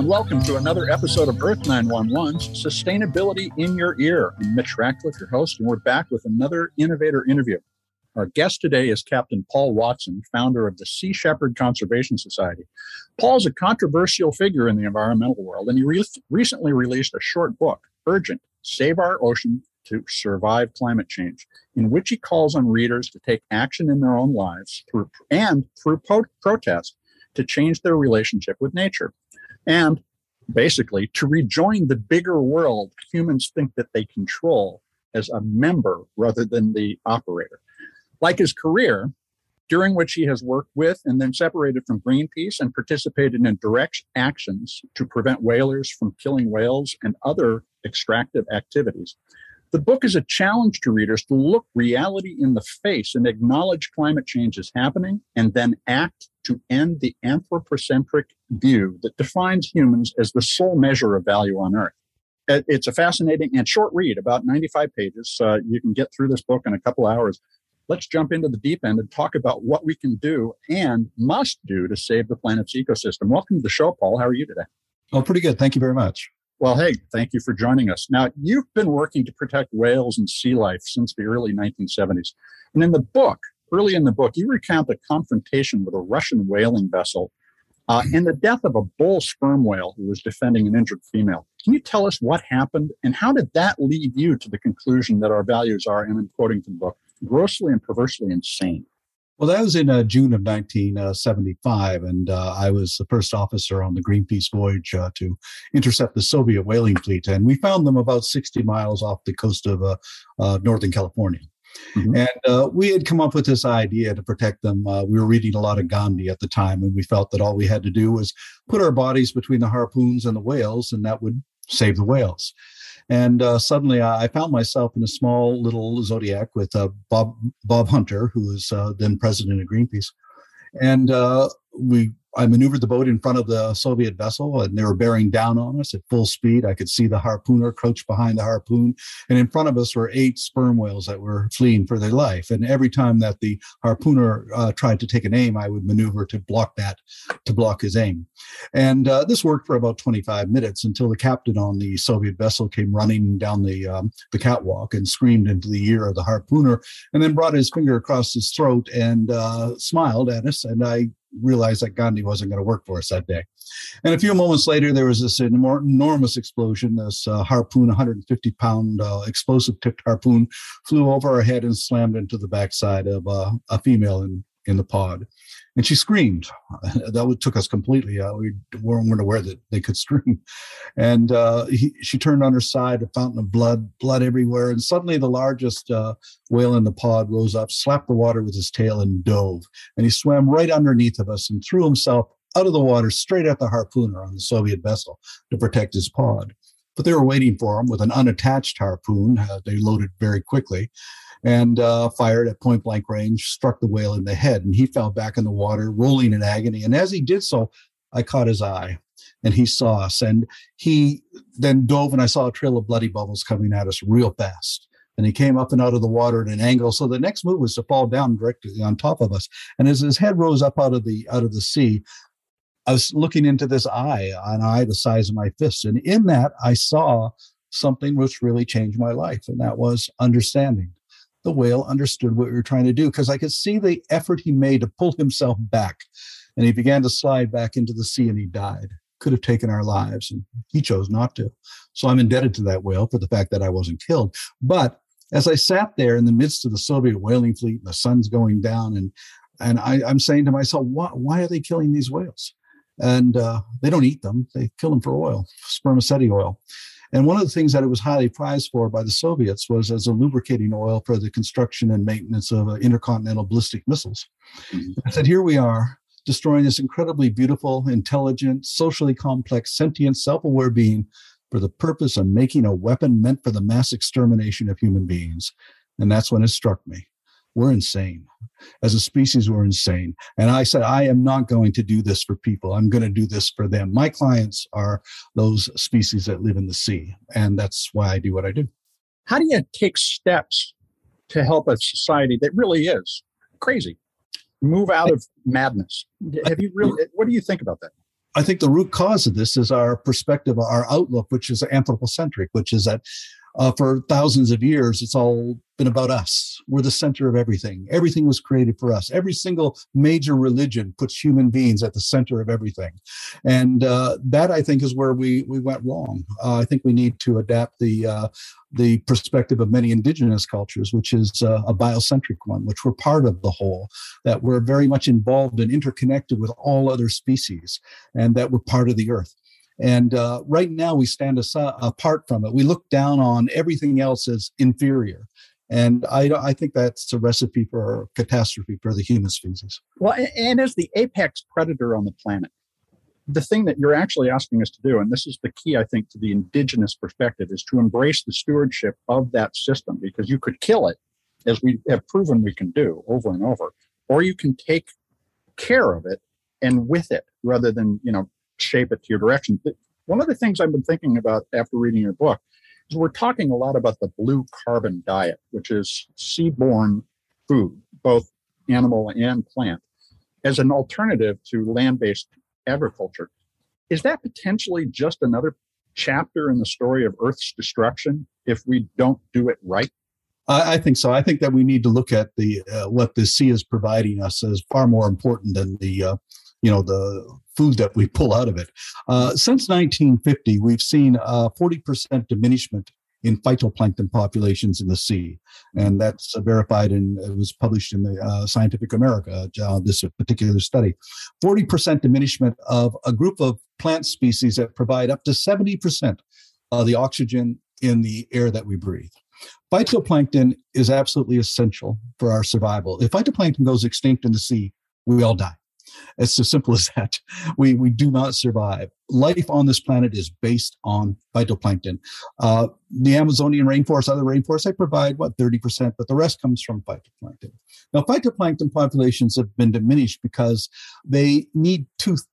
and welcome to another episode of Earth911's Sustainability in Your Ear. I'm Mitch, Ratcliffe, your host, and we're back with another innovator interview. Our guest today is Captain Paul Watson, founder of the Sea Shepherd Conservation Society. Paul's a controversial figure in the environmental world, and he recently released a short book, Urgent: Save Our Ocean to Survive Climate Change, in which he calls on readers to take action in their own lives through protest to change their relationship with nature. And basically, to rejoin the bigger world humans think that they control as a member rather than the operator. Like his career, during which he has worked with and then separated from Greenpeace and participated in direct actions to prevent whalers from killing whales and other extractive activities. The book is a challenge to readers to look reality in the face and acknowledge climate change is happening and then act to end the anthropocentric view that defines humans as the sole measure of value on Earth. It's a fascinating and short read, about 95 pages. You can get through this book in a couple hours. Let's jump into the deep end and talk about what we can do and must do to save the planet's ecosystem. Welcome to the show, Paul. How are you today? Oh, pretty good. Thank you very much. Well, hey, thank you for joining us. Now, you've been working to protect whales and sea life since the early 1970s. And early in the book, you recount a confrontation with a Russian whaling vessel and the death of a bull sperm whale who was defending an injured female. Can you tell us what happened and how did that lead you to the conclusion that our values are, and I'm quoting from the book, grossly and perversely insane? Well, that was in June of 1975, and I was the first officer on the Greenpeace voyage to intercept the Soviet whaling fleet, and we found them about 60 miles off the coast of northern California. Mm-hmm. And we had come up with this idea to protect them. We were reading a lot of Gandhi at the time, and we felt that all we had to do was put our bodies between the harpoons and the whales, and that would save the whales. And suddenly I found myself in a small little Zodiac with Bob Hunter, who was then president of Greenpeace. And I maneuvered the boat in front of the Soviet vessel, and they were bearing down on us at full speed. I could see the harpooner crouched behind the harpoon, and in front of us were 8 sperm whales that were fleeing for their life. And every time that the harpooner tried to take an aim, I would maneuver to block his aim. And this worked for about 25 minutes until the captain on the Soviet vessel came running down the catwalk and screamed into the ear of the harpooner, and then brought his finger across his throat and smiled at us. And I realized that Gandhi wasn't going to work for us that day. And a few moments later, there was this enormous explosion. This harpoon, 150-pound explosive-tipped harpoon, flew over our head and slammed into the backside of a female in the pod. And she screamed. That took us completely. We weren't aware that they could scream. And she turned on her side, a fountain of blood everywhere. And suddenly the largest whale in the pod rose up, slapped the water with his tail, and dove. And he swam right underneath of us and threw himself out of the water straight at the harpooner on the Soviet vessel to protect his pod. But they were waiting for him with an unattached harpoon. They loaded very quickly and fired at point-blank range, struck the whale in the head, and he fell back in the water, rolling in agony. And as he did so, I caught his eye, and he saw us. And he then dove, and I saw a trail of bloody bubbles coming at us real fast. And he came up and out of the water at an angle. So the next move was to fall down directly on top of us. And as his head rose up out of the sea, I was looking into this eye, an eye the size of my fist. And in that, I saw something which really changed my life, and that was understanding. The whale understood what we were trying to do, because I could see the effort he made to pull himself back. And he began to slide back into the sea, and he died. Could have taken our lives, and he chose not to. So I'm indebted to that whale for the fact that I wasn't killed. But as I sat there in the midst of the Soviet whaling fleet, and the sun's going down, and I'm saying to myself, why are they killing these whales? And they don't eat them. They kill them for oil, spermaceti oil. And one of the things that it was highly prized for by the Soviets was as a lubricating oil for the construction and maintenance of intercontinental ballistic missiles. Mm-hmm. I said, here we are, destroying this incredibly beautiful, intelligent, socially complex, sentient, self-aware being for the purpose of making a weapon meant for the mass extermination of human beings. And that's when it struck me. We're insane. As a species, we're insane. And I said, I am not going to do this for people. I'm going to do this for them. My clients are those species that live in the sea. And that's why I do what I do. How do you take steps to help a society that really is crazy move out of madness? What do you think about that? I think the root cause of this is our perspective, our outlook, which is anthropocentric, which is that for thousands of years, it's all been about us. We're the center of everything. Everything was created for us. Every single major religion puts human beings at the center of everything. And that, I think, is where we went wrong. I think we need to adapt the perspective of many indigenous cultures, which is a biocentric one, which we're part of the whole, that we're very much involved and interconnected with all other species, and that we're part of the earth. And right now we stand apart from it. We look down on everything else as inferior. And I think that's a recipe for catastrophe for the human species. Well, and as the apex predator on the planet, the thing that you're actually asking us to do, and this is the key, I think, to the indigenous perspective, is to embrace the stewardship of that system, because you could kill it, as we have proven we can do over and over, or you can take care of it and with it rather than, shape it to your direction. But one of the things I've been thinking about after reading your book is we're talking a lot about the blue carbon diet, which is seaborne food, both animal and plant, as an alternative to land-based agriculture. Is that potentially just another chapter in the story of Earth's destruction if we don't do it right? I think so. I think that we need to look at the what the sea is providing us as far more important than the food that we pull out of it. Since 1950, we've seen 40% diminishment in phytoplankton populations in the sea. And that's verified, and it was published in the Scientific America, this particular study. 40% diminishment of a group of plant species that provide up to 70% of the oxygen in the air that we breathe. Phytoplankton is absolutely essential for our survival. If phytoplankton goes extinct in the sea, we all die. It's as simple as that. We do not survive. Life on this planet is based on phytoplankton. The Amazonian rainforest, other rainforests, they provide, 30%, but the rest comes from phytoplankton. Now, phytoplankton populations have been diminished because they need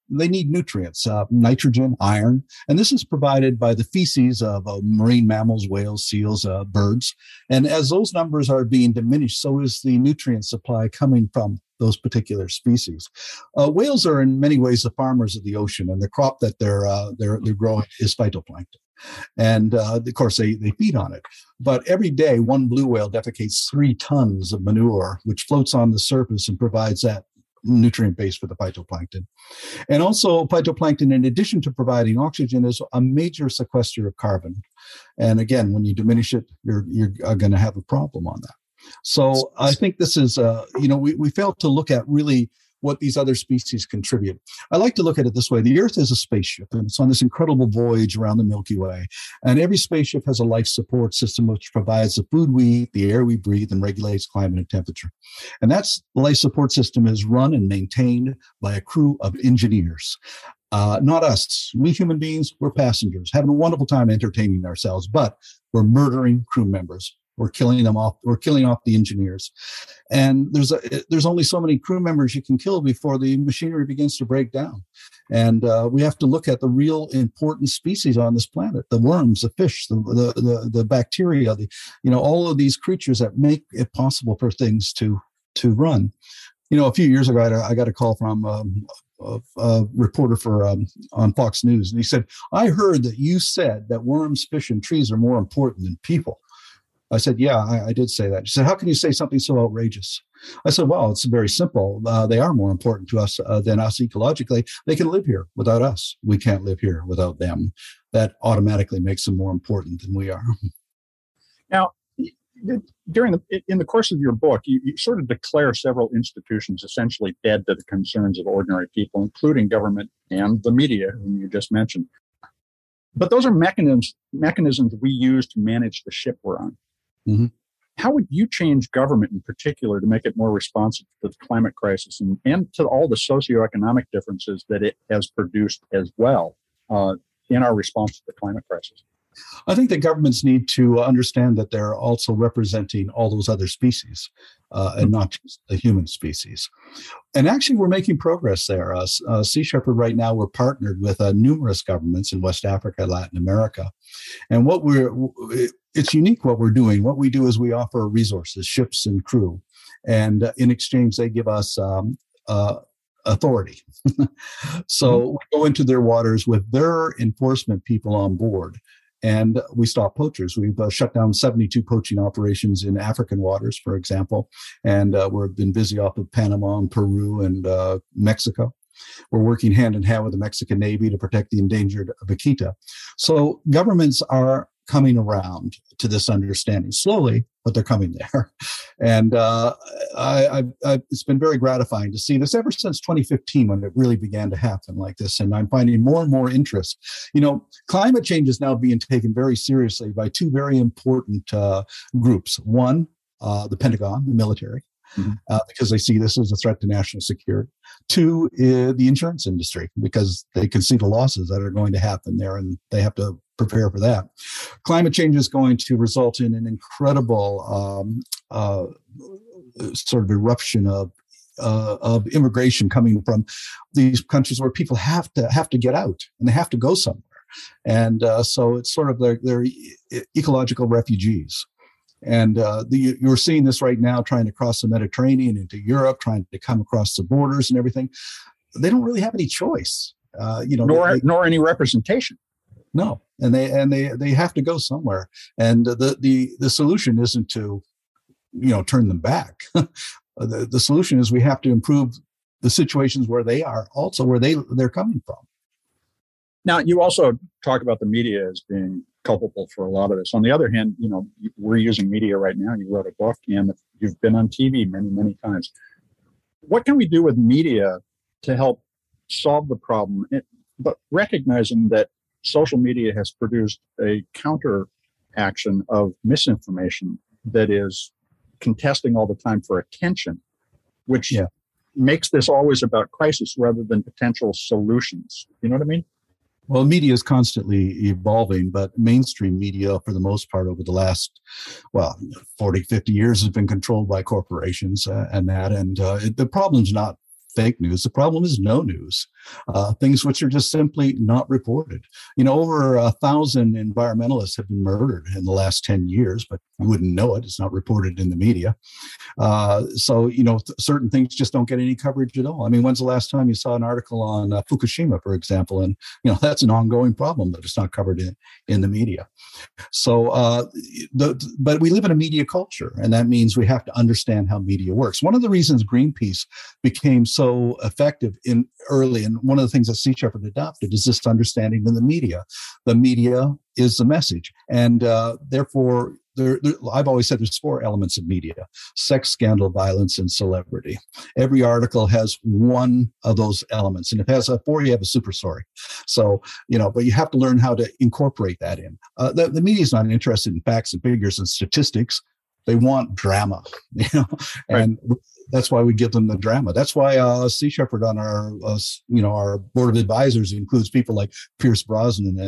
nutrients, nitrogen, iron, and this is provided by the feces of marine mammals, whales, seals, birds. And as those numbers are being diminished, so is the nutrient supply coming from those particular species. Whales are in many ways the farmers of the ocean, and the crop that they're growing is phytoplankton. And of course, they feed on it. But every day, one blue whale defecates 3 tons of manure, which floats on the surface and provides that nutrient base for the phytoplankton. And also, phytoplankton, in addition to providing oxygen, is a major sequester of carbon. And again, when you diminish it, you're going to have a problem on that. So I think this is, we fail to look at really what these other species contribute. I like to look at it this way. The Earth is a spaceship, and it's on this incredible voyage around the Milky Way. And every spaceship has a life support system which provides the food we eat, the air we breathe, and regulates climate and temperature. And that life support system is run and maintained by a crew of engineers. Not us. We human beings, we're passengers, having a wonderful time entertaining ourselves, but we're murdering crew members. We're killing them off. We're killing off the engineers. And there's only so many crew members you can kill before the machinery begins to break down. And we have to look at the real important species on this planet: the worms, the fish, the bacteria, all of these creatures that make it possible for things to run. A few years ago, I got a call from a reporter on Fox News, and he said, "I heard that you said that worms, fish, and trees are more important than people." I said, "Yeah, I did say that." She said, "How can you say something so outrageous?" I said, "Well, it's very simple. They are more important to us than us ecologically. They can live here without us. We can't live here without them. That automatically makes them more important than we are." Now, in the course of your book, you sort of declare several institutions essentially dead to the concerns of ordinary people, including government and the media, whom you just mentioned. But those are mechanisms we use to manage the ship we're on. Mm-hmm. How would you change government in particular to make it more responsive to the climate crisis and to all the socioeconomic differences that it has produced as well in our response to the climate crisis? I think that governments need to understand that they're also representing all those other species and not just the human species. And actually, we're making progress there. Sea Shepherd right now, we're partnered with numerous governments in West Africa, Latin America. And it's unique what we're doing. What we do is we offer resources, ships and crew. And in exchange, they give us authority. So we go into their waters with their enforcement people on board, and we stop poachers. We've shut down 72 poaching operations in African waters, for example, and we've been busy off of Panama and Peru and Mexico. We're working hand in hand with the Mexican Navy to protect the endangered vaquita. So governments are coming around to this understanding slowly, but they're coming there. And it's been very gratifying to see this ever since 2015 when it really began to happen like this. And I'm finding more and more interest. Climate change is now being taken very seriously by two very important groups. One, the Pentagon, the military, because they see this as a threat to national security. Two, the insurance industry, because they can see the losses that are going to happen there and they have to prepare for that. Climate change is going to result in an incredible sort of eruption of immigration coming from these countries where people have to get out and they have to go somewhere. And so it's sort of they're ecological refugees. And you're seeing this right now, trying to cross the Mediterranean into Europe, trying to come across the borders and everything. They don't really have any choice, nor any representation. No, and they have to go somewhere. And the solution isn't to, turn them back. The solution is we have to improve the situations where they are, also where they're coming from. Now, you also talk about the media as being culpable for a lot of this. On the other hand, we're using media right now. You wrote a book and you've been on TV many, many times. What can we do with media to help solve the problem? But recognizing that social media has produced a counter action of misinformation that is contesting all the time for attention, which makes this always about crisis rather than potential solutions. You know what I mean? Well, media is constantly evolving, but mainstream media, for the most part, over the last, 40, 50 years has been controlled by corporations and the problem's not fake news. The problem is no news, things which are just simply not reported. Over 1,000 environmentalists have been murdered in the last 10 years, but you wouldn't know it. It's not reported in the media. So certain things just don't get any coverage at all. I mean, when's the last time you saw an article on Fukushima, for example? And, that's an ongoing problem, but it's not covered in the media. So, but we live in a media culture, and that means we have to understand how media works. One of the reasons Greenpeace became so effective early, and one of the things that Sea Shepherd adopted is this understanding of the media. The media is the message, and therefore, I've always said there's 4 elements of media: sex, scandal, violence, and celebrity. Every article has one of those elements, and if it has 4, you have a super story. So, but you have to learn how to incorporate that in. The media is not interested in facts and figures and statistics. They want drama, and that's why we give them the drama. That's why Sea Shepherd on our board of advisors includes people like Pierce Brosnan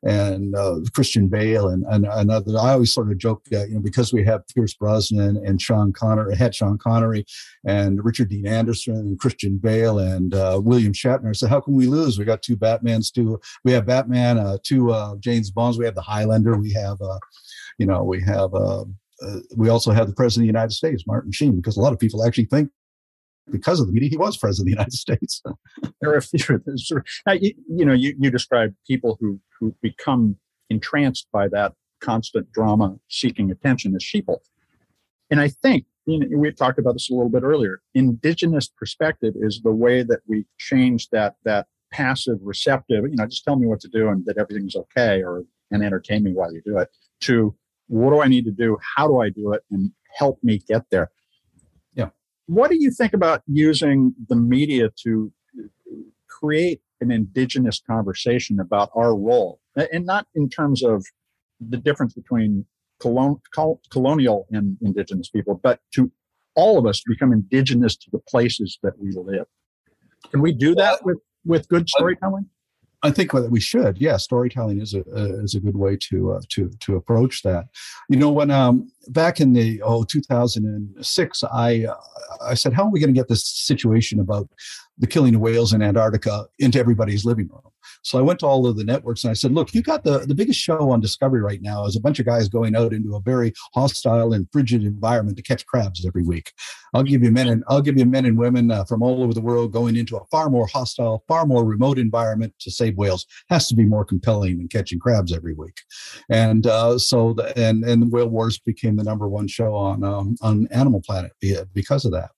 and Christian Bale and others. I always sort of joke that because we have Pierce Brosnan and Sean Connery and Richard Dean Anderson and Christian Bale and William Shatner. So how can we lose? We got 2 Batmans, we have Batman, 2 James Bonds. We have the Highlander. We have we also have the President of the United States, Martin Sheen, because a lot of people actually think because of the media, he was President of the United States. There are a few. Now, you describe people who become entranced by that constant drama seeking attention as sheeple. And I think, we talked about this a little bit earlier, indigenous perspective is the way that we change that passive receptive, just tell me what to do and that everything's okay, and entertain me while you do it, to what do I need to do? How do I do it? And help me get there. Yeah. What do you think about using the media to create an indigenous conversation about our role? And not in terms of the difference between colonial and indigenous people, but to all of us become indigenous to the places that we live. Can we do that with good storytelling? I think that we should. Yeah, storytelling is a good way to approach that. When back in the 2006, I said, how are we going to get this situation about the killing of whales in Antarctica into everybody's living room? So I went to all of the networks and I said, look, you got the biggest show on Discovery right now is a bunch of guys going out into a very hostile and frigid environment to catch crabs every week. I'll give you men and women from all over the world going into a far more hostile, far more remote environment to save whales. Has to be more compelling than catching crabs every week. And and Whale Wars became the number one show on Animal Planet because of that.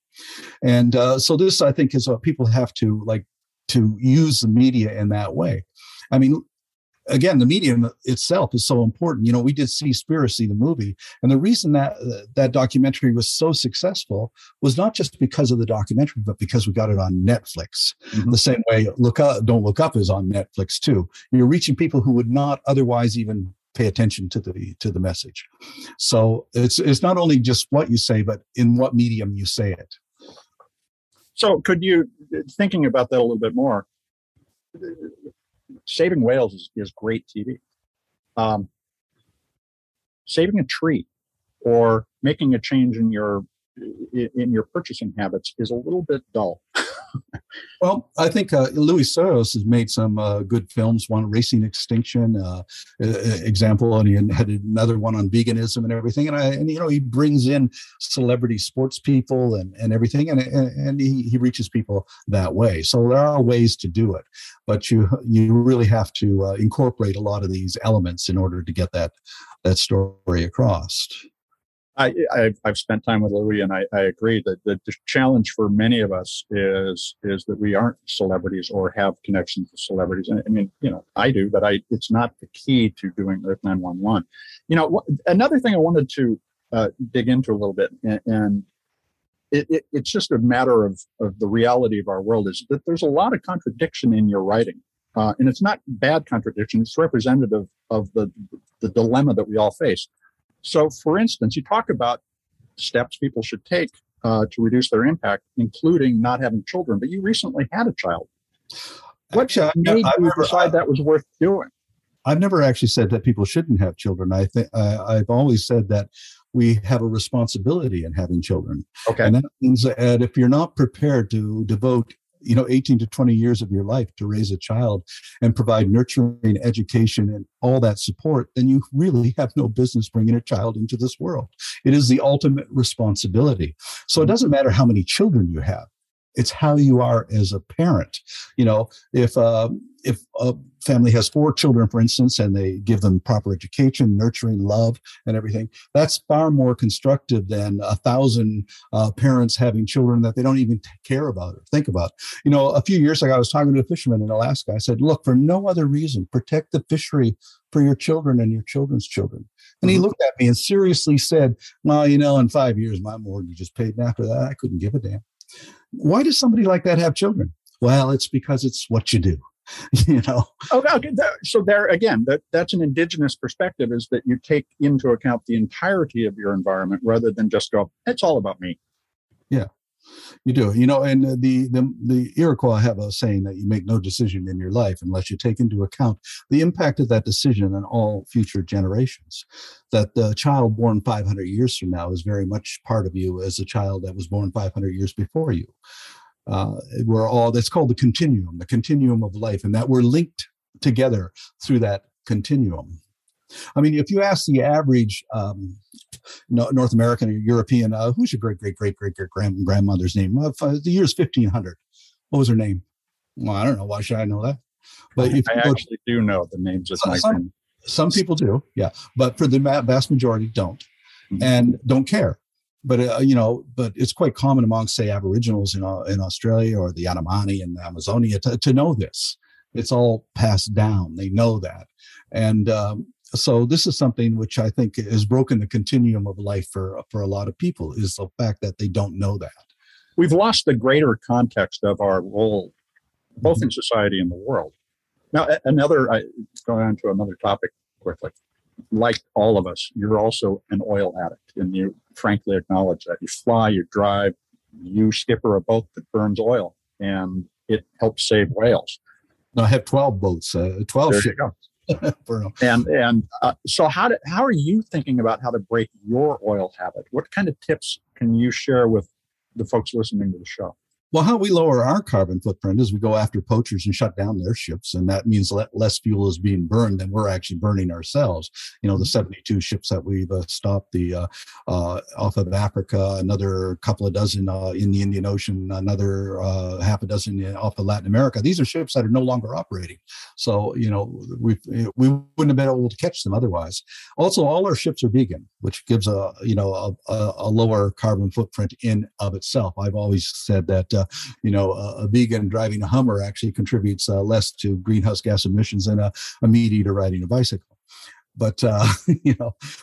And so this, I think, is what people have to use the media in that way. I mean, again, the medium itself is so important. You know, we did Seaspiracy, the movie, and the reason that documentary was so successful was not just because of the documentary, but because we got it on Netflix. Mm-hmm. The same way Don't Look Up is on Netflix too. You're reaching people who would not otherwise even pay attention to the message. So it's not only just what you say, but in what medium you say it. So could you, thinking about that a little bit more, saving whales is great TV. Saving a tree or making a change in your purchasing habits is a little bit dull. Well, I think Louis Soros has made some good films. One, Racing Extinction, example, and he had another one on veganism and everything. And you know, he brings in celebrity sports people and everything, and he reaches people that way. So there are ways to do it, but you really have to incorporate a lot of these elements in order to get that story across. I've spent time with Louis, and I agree that the challenge for many of us is that we aren't celebrities or have connections to celebrities. And I mean, you know, I do, but it's not the key to doing Earth911. You know, another thing I wanted to dig into a little bit, and it's just a matter of the reality of our world, is that there's a lot of contradiction in your writing. And it's not bad contradiction. It's representative of the dilemma that we all face. So, for instance, you talk about steps people should take to reduce their impact, including not having children, but you recently had a child. What made you decide that was worth doing? I've never actually said that people shouldn't have children. I think I've always said that we have a responsibility in having children. Okay. And that means that if you're not prepared to devote 18 to 20 years of your life to raise a child and provide nurturing education and all that support, then you really have no business bringing a child into this world. It is the ultimate responsibility. So it doesn't matter how many children you have. It's how you are as a parent. You know, if a family has 4 children, for instance, and they give them proper education, nurturing, love, and everything, that's far more constructive than 1,000 parents having children that they don't even care about or think about. You know, a few years ago, I was talking to a fisherman in Alaska. I said, look, for no other reason, protect the fishery for your children and your children's children. And he looked at me and seriously said, well, in 5 years, my mortgage is paid. And after that, I couldn't give a damn. Why does somebody like that have children? Well, it's because it's what you do, Okay. So there again, that's an indigenous perspective, is that you take into account the entirety of your environment rather than just go, it's all about me. Yeah, you do. And the Iroquois have a saying that you make no decision in your life unless you take into account the impact of that decision on all future generations. That the child born 500 years from now is very much part of you as a child that was born 500 years before you. That's called the continuum of life, and that we're linked together through that continuum. I mean, if you ask the average North American or European, who's your great-great-great-great-grandmother's name? The year's 1500. What was her name? Well, I don't know. Why should I know that? But I actually do know the names of my friends. Some people do, yeah. But for the vast majority, don't, and don't care. But but it's quite common among, say, Aboriginals in Australia or the Yanomami and the Amazonia to know this. It's all passed down. They know that, and so this is something which I think has broken the continuum of life for a lot of people, is the fact that they don't know that. We've lost the greater context of our role, both in society and the world. Now, going on to another topic quickly. Like all of us, you're also an oil addict, and you frankly acknowledge that. You fly, you drive, you skipper a boat that burns oil, and it helps save whales. No, I have 12 boats, 12 ships. And so how are you thinking about how to break your oil habit? What kind of tips can you share with the folks listening to the show? Well, how we lower our carbon footprint is we go after poachers and shut down their ships, and that means less fuel is being burned than we're actually burning ourselves. The 72 ships that we've stopped off of Africa, another couple of dozen in the Indian Ocean, another half a dozen off of Latin America. These are ships that are no longer operating. So, we wouldn't have been able to catch them otherwise. Also, all our ships are vegan, which gives a lower carbon footprint in of itself. I've always said that a vegan driving a Hummer actually contributes less to greenhouse gas emissions than a meat eater riding a bicycle. But,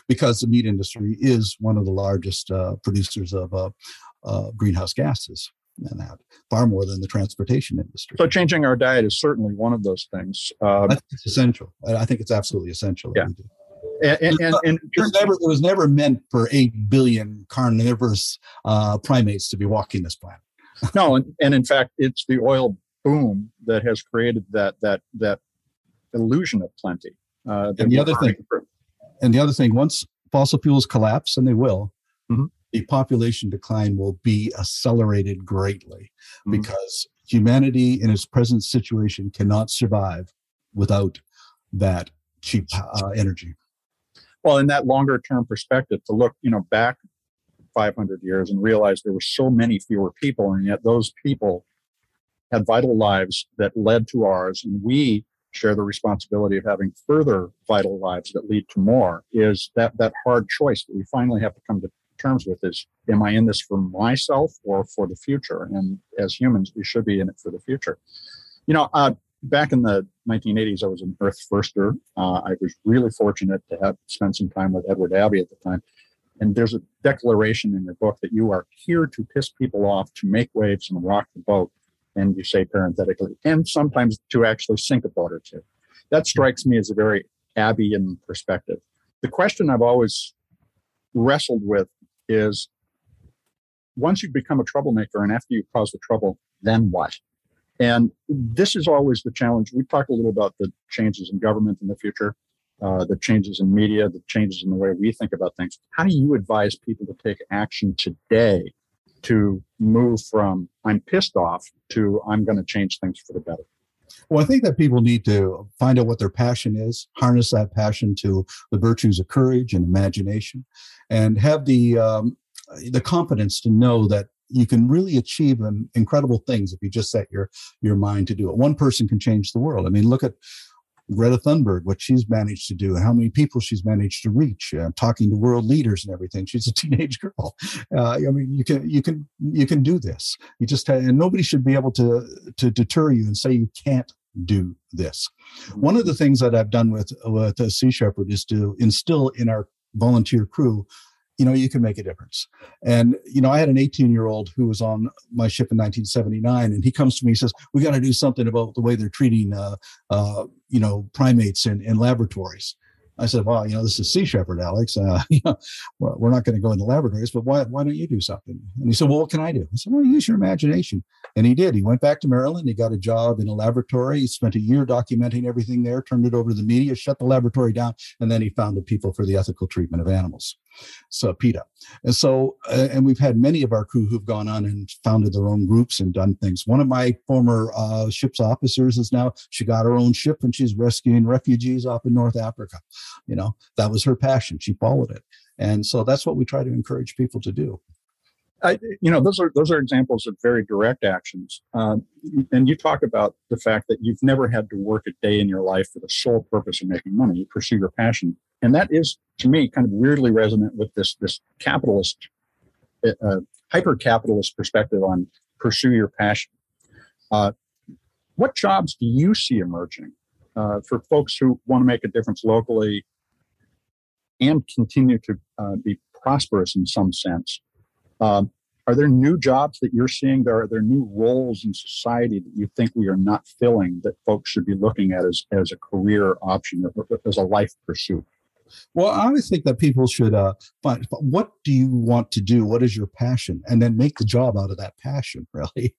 because the meat industry is one of the largest producers of greenhouse gases, and that far more than the transportation industry. So changing our diet is certainly one of those things. I think it's essential. I think it's absolutely essential. Yeah. It was never meant for 8 billion carnivorous primates to be walking this planet. No, and in fact, it's the oil boom that has created that illusion of plenty. And the other thing, once fossil fuels collapse, and they will, the population decline will be accelerated greatly because humanity in its present situation cannot survive without that cheap energy. Well, in that longer term perspective, to look, back 500 years and realize there were so many fewer people, and yet those people had vital lives that led to ours, and we share the responsibility of having further vital lives that lead to more, is that hard choice that we finally have to come to terms with is, am I in this for myself or for the future? And as humans, we should be in it for the future. Back in the 1980s, I was an Earth firster. I was really fortunate to have spent some time with Edward Abbey at the time. And there's a declaration in your book that you are here to piss people off, to make waves and rock the boat. And you say parenthetically, and sometimes to actually sink a boat or two. That strikes me as a very Abbey-ian perspective. The question I've always wrestled with is, once you become a troublemaker and after you cause the trouble, then what? And this is always the challenge. We talk a little about the changes in government in the future, the changes in media, the changes in the way we think about things. How do you advise people to take action today to move from I'm pissed off to I'm going to change things for the better? Well, I think that people need to find out what their passion is, harness that passion to the virtues of courage and imagination, and have the confidence to know that you can really achieve incredible things if you just set your mind to do it. One person can change the world. I mean, look at Greta Thunberg, what she's managed to do, and how many people she's managed to reach, talking to world leaders and everything. She's a teenage girl. You can do this. You just and nobody should be able to deter you and say you can't do this. One of the things that I've done with Sea Shepherd is to instill in our volunteer crew, you can make a difference. And, I had an 18-year-old who was on my ship in 1979, and he comes to me and says, we got to do something about the way they're treating, primates in laboratories. I said, well, this is Sea Shepherd, Alex. We're not going to go in the laboratories, but why don't you do something? And he said, well, what can I do? I said, well, use your imagination. And he did. He went back to Maryland. He got a job in a laboratory. He spent a year documenting everything there, turned it over to the media, shut the laboratory down, and then he founded People for the Ethical Treatment of Animals. So PETA. And so, and we've had many of our crew who've gone on and founded their own groups and done things. One of my former ship's officers is now, she got her own ship and she's rescuing refugees off in North Africa. That was her passion. She followed it. And so that's what we try to encourage people to do. Those are examples of very direct actions. And you talk about the fact that you've never had to work a day in your life for the sole purpose of making money. You pursue your passion. And that is, to me, kind of weirdly resonant with this capitalist, hyper-capitalist perspective on pursue your passion. What jobs do you see emerging for folks who want to make a difference locally and continue to be prosperous in some sense? Are there new jobs that you're seeing? Are there new roles in society that you think we are not filling that folks should be looking at as a career option or as a life pursuit? Well, I always think that people should find, what do you want to do? What is your passion? And then make the job out of that passion, really,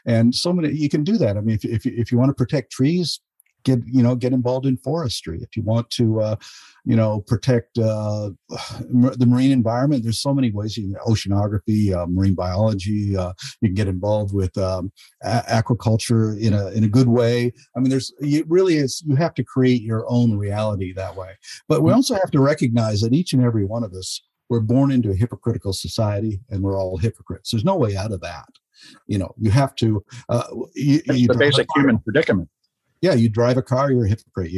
and so many, you can do that. I mean, if you want to protect trees, get involved in forestry. If you want to protect the marine environment, there's so many ways. You can oceanography, marine biology. You can get involved with aquaculture in a good way. I mean, you have to create your own reality that way. But we also have to recognize that each and every one of us, we're born into a hypocritical society, and we're all hypocrites. There's no way out of that. You have to. It's the basic human predicament. Yeah, you drive a car, you're a hypocrite.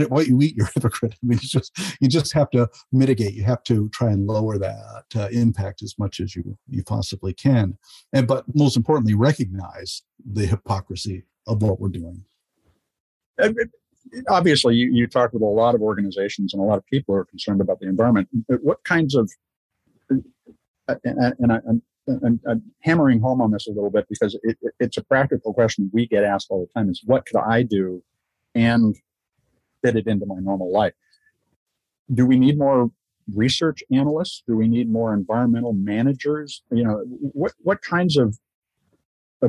What you eat, you're a hypocrite. I mean, you just have to mitigate. You have to try and lower that impact as much as you possibly can, but most importantly, recognize the hypocrisy of what we're doing. Obviously, you talk with a lot of organizations and a lot of people who are concerned about the environment. What kinds of and I'm hammering home on this a little bit because it's a practical question we get asked all the time is what could I do and fit it into my normal life? Do we need more research analysts? Do we need more environmental managers? What kinds of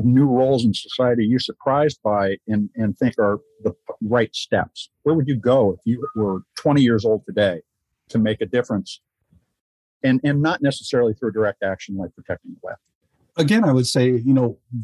new roles in society are you surprised by and think are the right steps? Where would you go if you were 20 years old today to make a difference? And not necessarily through direct action like protecting the web. Again, I would say,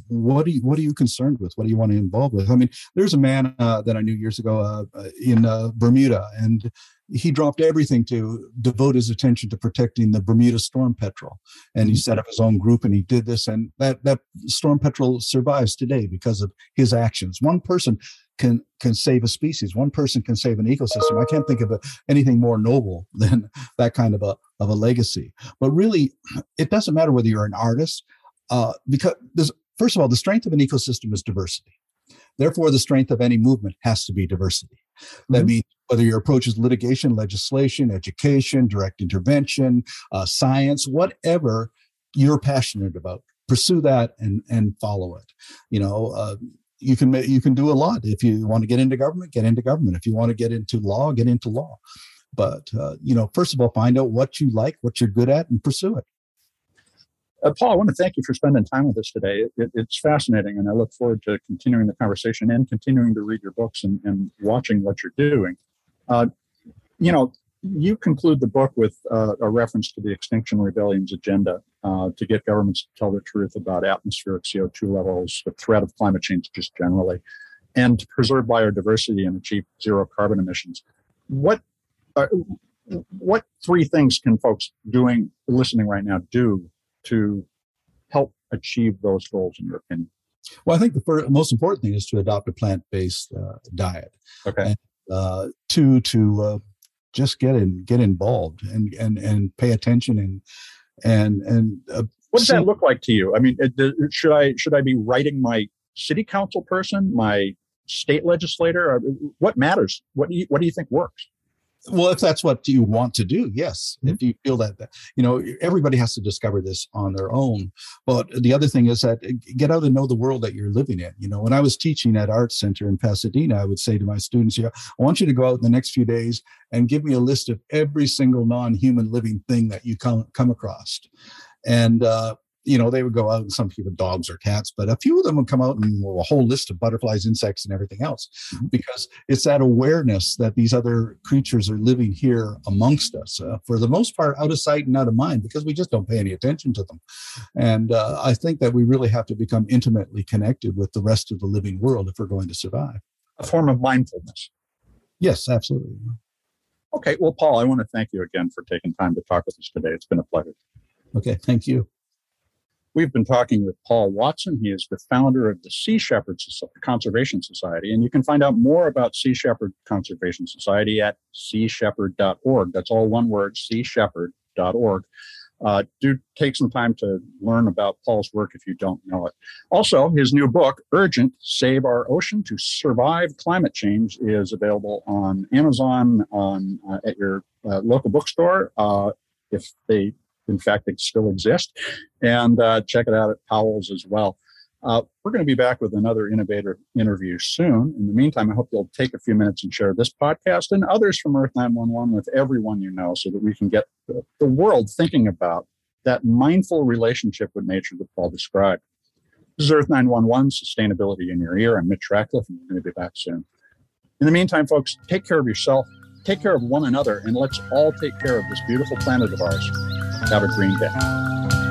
what are you concerned with? What do you want to involve with? I mean, there's a man that I knew years ago in Bermuda, and he dropped everything to devote his attention to protecting the Bermuda storm petrel. And he set up his own group, and he did this, and that storm petrel survives today because of his actions. One person can save a species. One person can save an ecosystem. I can't think of anything more noble than that kind of a legacy. But really, it doesn't matter whether you're an artist, because first of all, the strength of an ecosystem is diversity. Therefore, the strength of any movement has to be diversity. That means whether your approach is litigation, legislation, education, direct intervention, science, whatever you're passionate about, pursue that and follow it. You can do a lot. If you want to get into government, get into government. If you want to get into law, get into law. But first of all, find out what you like, what you're good at, and pursue it. Paul, I want to thank you for spending time with us today. It's fascinating, and I look forward to continuing the conversation and continuing to read your books and watching what you're doing. You conclude the book with a reference to the Extinction Rebellion's agenda to get governments to tell the truth about atmospheric CO2 levels, the threat of climate change just generally, and to preserve biodiversity and achieve zero carbon emissions. What three things can folks listening right now do to help achieve those goals, in your opinion? Well, I think the most important thing is to adopt a plant-based diet. Okay. And to just get involved and pay attention and what does that look like to you? I mean, should I be writing my city council person, my state legislator? What matters? What do you think works? Well, if that's what you want to do, yes. Mm-hmm. If you feel that, everybody has to discover this on their own. But the other thing is that get out and know the world that you're living in. When I was teaching at Arts Center in Pasadena, I would say to my students, I want you to go out in the next few days and give me a list of every single non-human living thing that you come across. And, they would go out, and some people, dogs or cats, but a few of them would come out and a whole list of butterflies, insects, and everything else, because it's that awareness that these other creatures are living here amongst us, for the most part, out of sight and out of mind, because we just don't pay any attention to them. And I think that we really have to become intimately connected with the rest of the living world if we're going to survive. A form of mindfulness. Yes, absolutely. Okay. Well, Paul, I want to thank you again for taking time to talk with us today. It's been a pleasure. Okay. Thank you. We've been talking with Paul Watson. He is the founder of the Sea Shepherd Conservation Society, and you can find out more about Sea Shepherd Conservation Society at seashepherd.org. That's all one word, seashepherd.org. Do take some time to learn about Paul's work if you don't know it. Also, his new book, Urgent, Save Our Ocean to Survive Climate Change, is available on Amazon, at your local bookstore, if they in fact, they still exist, and check it out at Powell's as well. We're going to be back with another innovator interview soon. In the meantime, I hope you'll take a few minutes and share this podcast and others from Earth911 with everyone you know, so that we can get the world thinking about that mindful relationship with nature that Paul described. This is Earth911, Sustainability in Your Ear. I'm Mitch Ratcliffe, and we're going to be back soon. In the meantime, folks, take care of yourself, take care of one another, and let's all take care of this beautiful planet of ours. Have a green day.